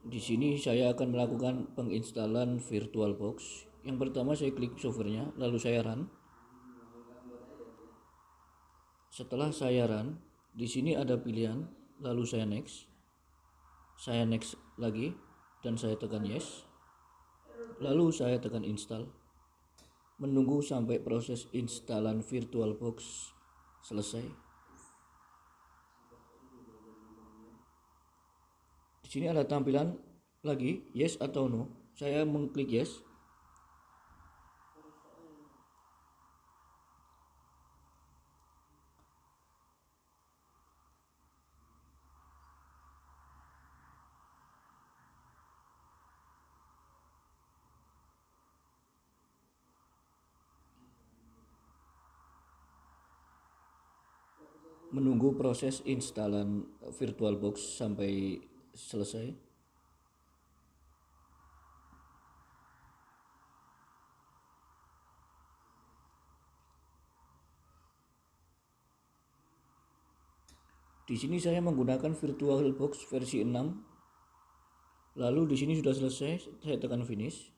Di sini saya akan melakukan penginstalan VirtualBox. Yang pertama saya klik softwarenya, lalu saya run. Setelah saya run, di sini ada pilihan, lalu saya next. Saya next lagi dan saya tekan yes. Lalu saya tekan install. Menunggu sampai proses instalan VirtualBox selesai. Di sini ada tampilan lagi yes atau no. Saya mengklik yes. Menunggu proses instalan VirtualBox sampai selesai. Di sini saya menggunakan VirtualBox versi 6. Lalu di sini sudah selesai, saya tekan finish.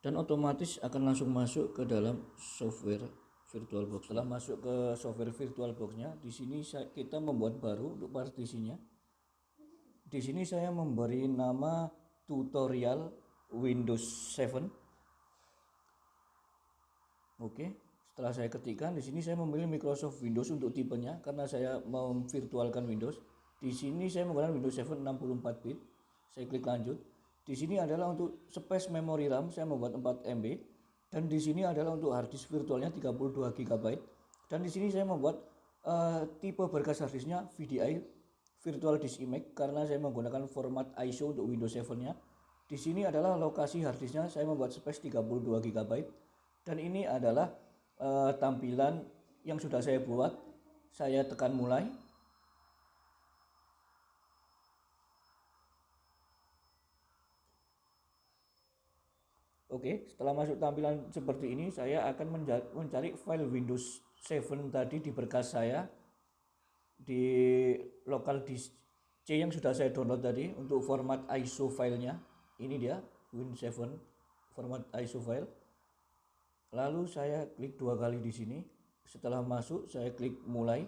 Dan otomatis akan langsung masuk ke dalam software VirtualBox. Setelah masuk ke software VirtualBox-nya, di sini kita membuat baru untuk partisinya. Di sini saya memberi nama tutorial Windows 7. Oke, setelah saya ketikkan, di sini saya memilih Microsoft Windows untuk tipenya karena saya memvirtualkan Windows. Di sini saya menggunakan Windows 7 64 bit. Saya klik lanjut. Di sini adalah untuk space memory RAM, saya membuat 4 MB. Dan di sini adalah untuk hard disk virtualnya 32 GB. Dan di sini saya membuat tipe berkas hard disknya VDI Virtual Disk Image karena saya menggunakan format ISO untuk Windows 7-nya. Di sini adalah lokasi hard disknya, saya membuat space 32 GB. Dan ini adalah tampilan yang sudah saya buat. Saya tekan mulai. Oke, setelah masuk tampilan seperti ini, saya akan mencari file Windows 7 tadi di berkas saya di local disk C yang sudah saya download tadi untuk format ISO filenya. Ini dia Windows 7 format ISO file. Lalu saya klik 2 kali di sini. Setelah masuk, saya klik mulai.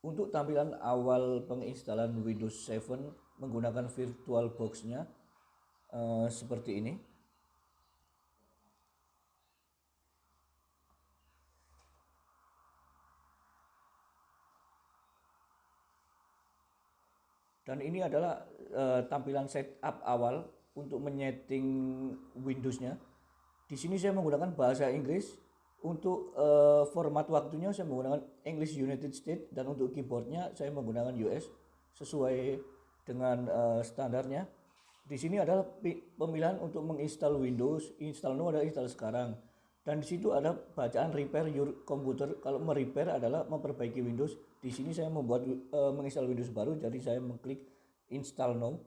Untuk tampilan awal penginstalan Windows 7 menggunakan VirtualBox-nya seperti ini. Dan ini adalah tampilan setup awal untuk menyeting Windows-nya. Di sini saya menggunakan bahasa Inggris. Untuk format waktunya saya menggunakan English United States dan untuk keyboardnya saya menggunakan US sesuai dengan standarnya. Di sini adalah pemilihan untuk menginstal Windows, install now adalah install sekarang. Dan di situ ada bacaan repair your computer. Kalau merepair adalah memperbaiki Windows. Di sini saya membuat menginstal Windows baru, jadi saya mengklik install now.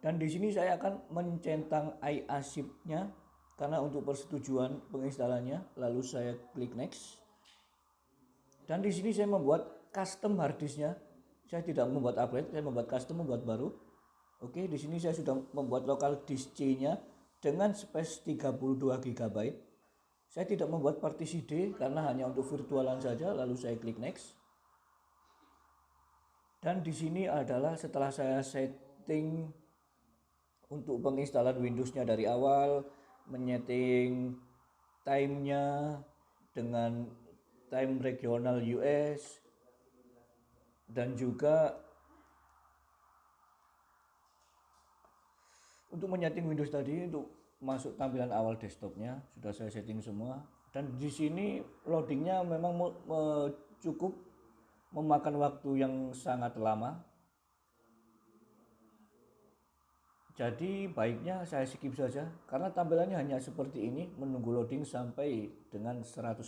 Dan di sini saya akan mencentang iArchive-nya karena untuk persetujuan penginstalannya. Lalu saya klik next. Dan di sini saya membuat custom hard disk-nya. Saya tidak membuat upgrade, saya membuat custom, membuat baru. Oke, di sini saya sudah membuat local disk C-nya dengan space 32 GB. Saya tidak membuat partisi D karena hanya untuk virtualan saja. Lalu saya klik next. Dan di sini adalah setelah saya setting untuk penginstalan Windows-nya dari awal, menyeting time-nya dengan time regional US, dan juga untuk menyeting Windows tadi untuk masuk tampilan awal desktopnya sudah saya setting semua. Dan di sini loadingnya memang cukup memakan waktu yang sangat lama. Jadi baiknya saya skip saja karena tampilannya hanya seperti ini, menunggu loading sampai dengan 100%.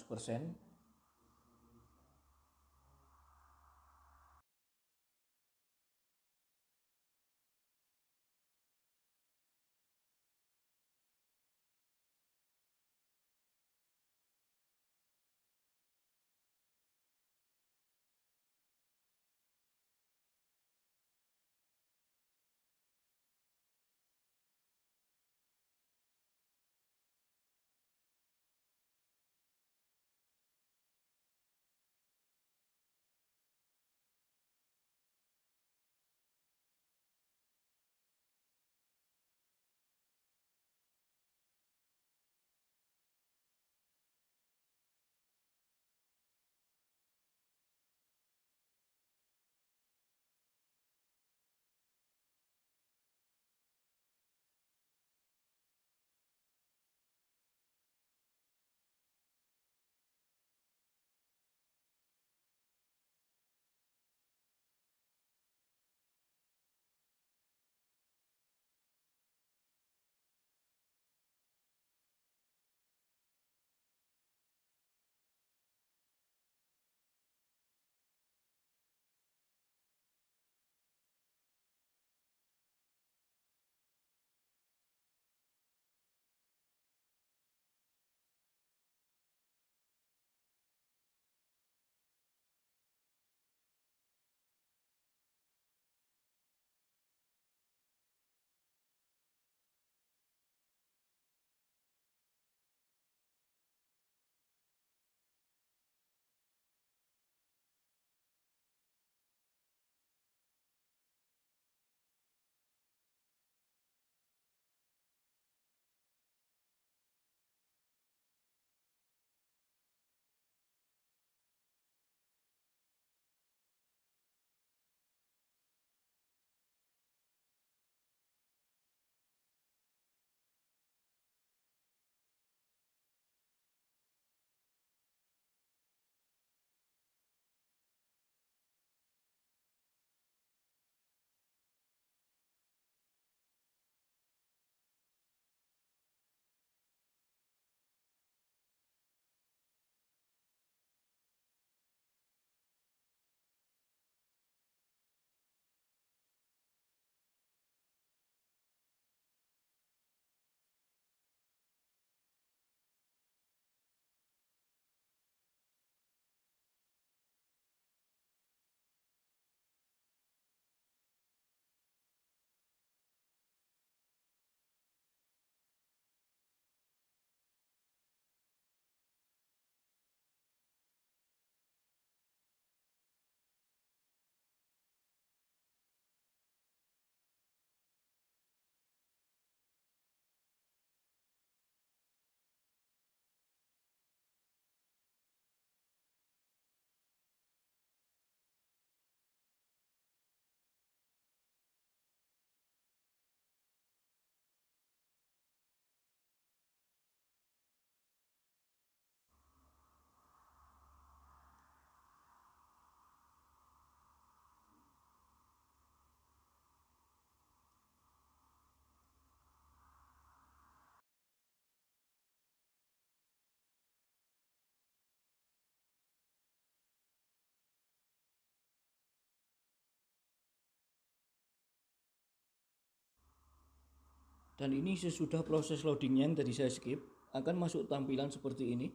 Dan ini sesudah proses loadingnya yang tadi saya skip, akan masuk tampilan seperti ini.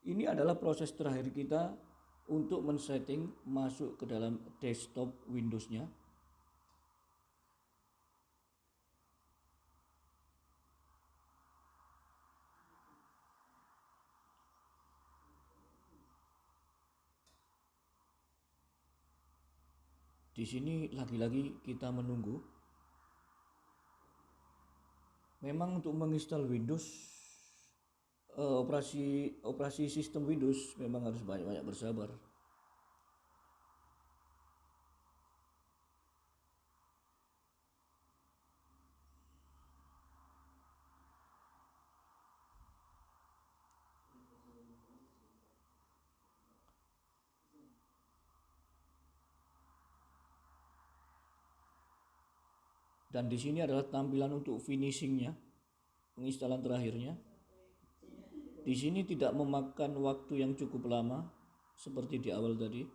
Ini adalah proses terakhir kita untuk men-setting masuk ke dalam desktop Windows-nya. Di sini lagi-lagi kita menunggu. Memang untuk menginstal Windows, operasi sistem Windows memang harus banyak-banyak bersabar. Dan di sini adalah tampilan untuk finishingnya, penginstalan terakhirnya. Di sini tidak memakan waktu yang cukup lama seperti di awal tadi.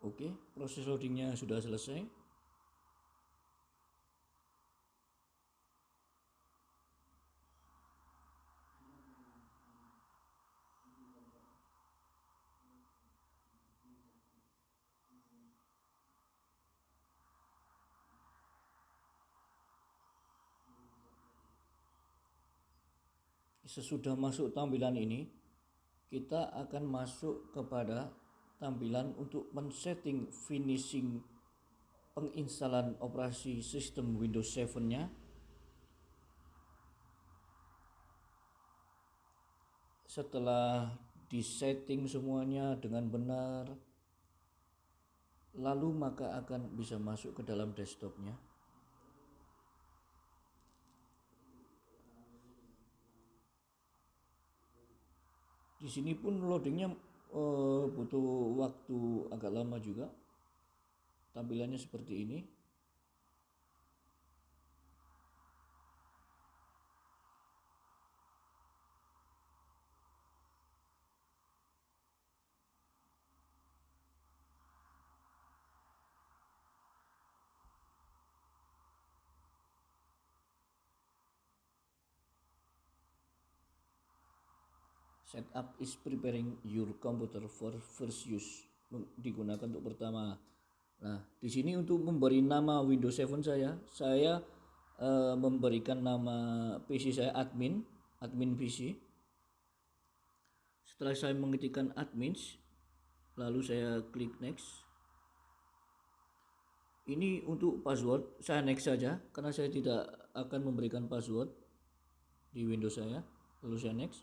Oke, proses loadingnya sudah selesai. Sesudah masuk tampilan ini, kita akan masuk kepada tampilan untuk men-setting finishing penginstalan operasi sistem Windows 7-nya. Setelah disetting semuanya dengan benar, lalu maka akan bisa masuk ke dalam desktopnya. Di sini pun loadingnya butuh waktu agak lama juga. Tampilannya seperti ini. Setup is preparing your computer for first use, digunakan untuk pertama. Nah, di sini untuk memberi nama Windows 7 saya memberikan nama PC saya admin PC. Setelah saya mengetikkan admins, lalu saya klik next. Ini untuk password, saya next saja karena saya tidak akan memberikan password di Windows saya. Lalu saya next.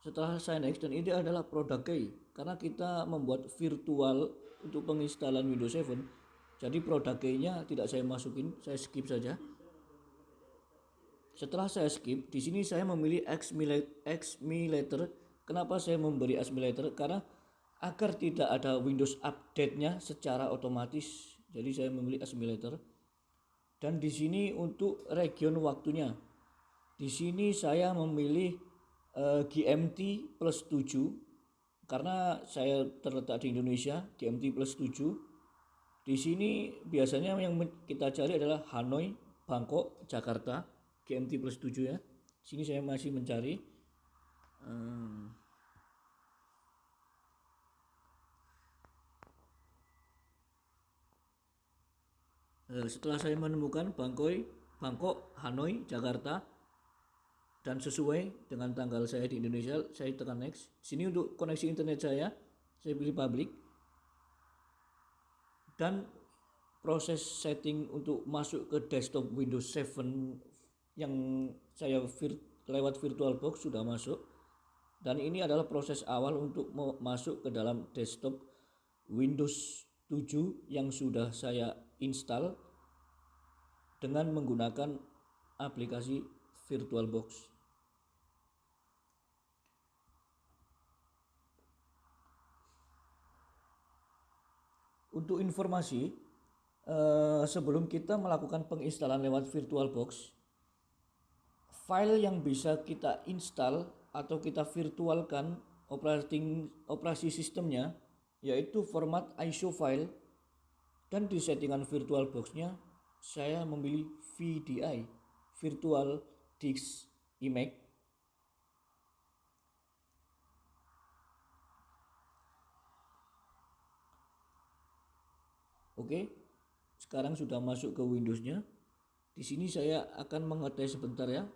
Setelah saya next, dan ini adalah product key karena kita membuat virtual untuk penginstalan Windows 7, jadi product key-nya tidak saya masukin, saya skip saja. Setelah saya skip, di sini saya memilih Xmilater. Kenapa saya memberi Xmilater? Karena agar tidak ada Windows update-nya secara otomatis. Jadi saya memilih Xmilater. Dan di sini untuk region waktunya. Di sini saya memilih GMT plus 7 karena saya terletak di Indonesia, GMT plus 7. Di sini biasanya yang kita cari adalah Hanoi, Bangkok, Jakarta, GMT plus 7 ya. Sini saya masih mencari. Setelah saya menemukan Bangkok, Hanoi, Jakarta, dan sesuai dengan tanggal saya di Indonesia, saya tekan next. Sini untuk koneksi internet saya pilih public. Dan proses setting untuk masuk ke desktop Windows 7 yang saya lewat VirtualBox sudah masuk. Dan ini adalah proses awal untuk masuk ke dalam desktop Windows 7 yang sudah saya install dengan menggunakan aplikasi VirtualBox. Untuk informasi, sebelum kita melakukan penginstalan lewat VirtualBox, file yang bisa kita install atau kita virtualkan operasi sistemnya yaitu format ISO file, dan di settingan VirtualBox-nya saya memilih VDI, Virtual Disk Image. Oke, sekarang sudah masuk ke Windows-nya. Di sini saya akan mengetes sebentar ya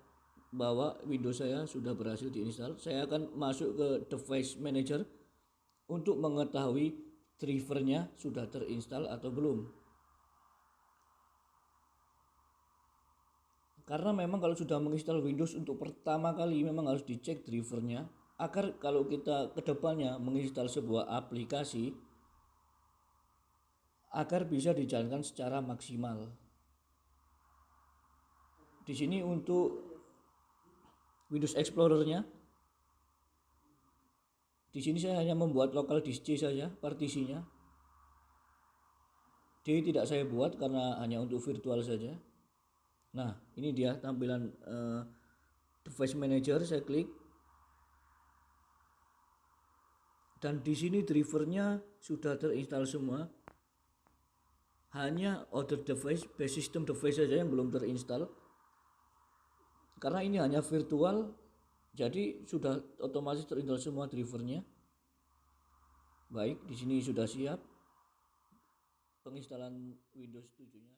bahwa Windows saya sudah berhasil diinstal. Saya akan masuk ke Device Manager untuk mengetahui drivernya sudah terinstall atau belum. Karena memang kalau sudah menginstal Windows untuk pertama kali memang harus dicek drivernya agar kalau kita kedepannya menginstal sebuah aplikasi agar bisa dijalankan secara maksimal. Di sini untuk Windows Explorer-nya, di sini saya hanya membuat local disk C saja partisinya. D tidak saya buat karena hanya untuk virtual saja. Nah, ini dia tampilan Device Manager. Saya klik, dan di sini drivernya sudah terinstall semua. Hanya other device, base system device saja yang belum terinstall. Karena ini hanya virtual, jadi sudah otomatis terinstall semua drivernya. Baik, di sini sudah siap penginstalan Windows 7-nya.